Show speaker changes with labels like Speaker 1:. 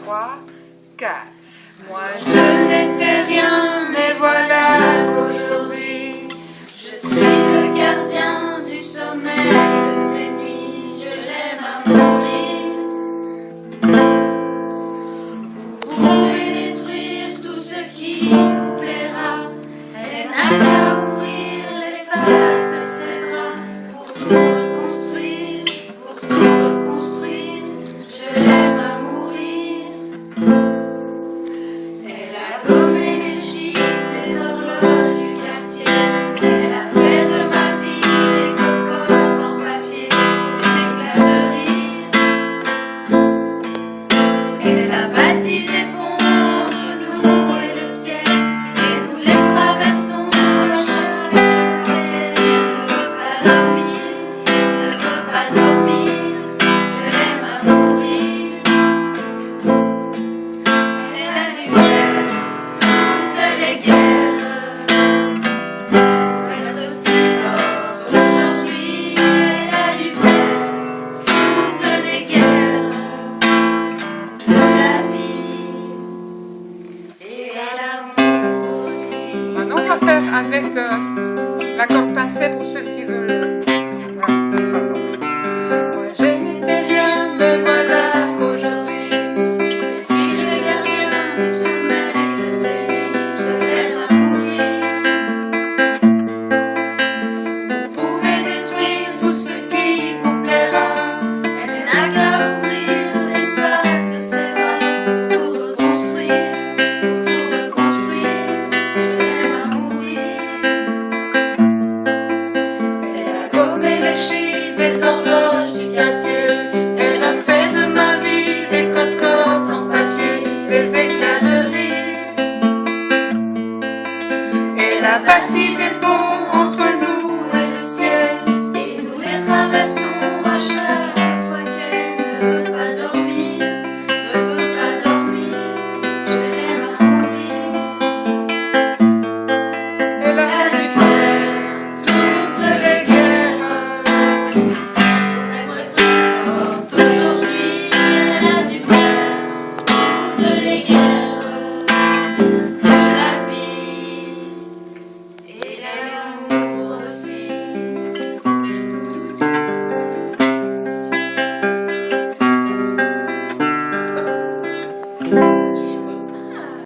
Speaker 1: 3, 4. Moi je n'étais rien, mais voilà qu'aujourd'hui
Speaker 2: je suis le gardien du sommeil de ces nuits, je l'aime à mourir. Vous pouvez détruire tout ce qui vous plaira, elle n'a qu'à ouvrir l'espace de ses bras pour tout reconstruire, je l'aime à mourir. Elle a gommé les chiffres des horloges du quartier, elle a fait de ma vie des cocottes en papier, des éclats de rire. Elle a bâti des ponts entre nous et le ciel, et nous les traversons à chaque frontière. Ne veut pas dormir, je l'aime à mourir. Elle a dû faire toutes les guerres pour être si forte aujourd'hui. Elle a dû faire toutes les guerres de la vie et l'amour aussi.
Speaker 1: Maintenant, on va faire avec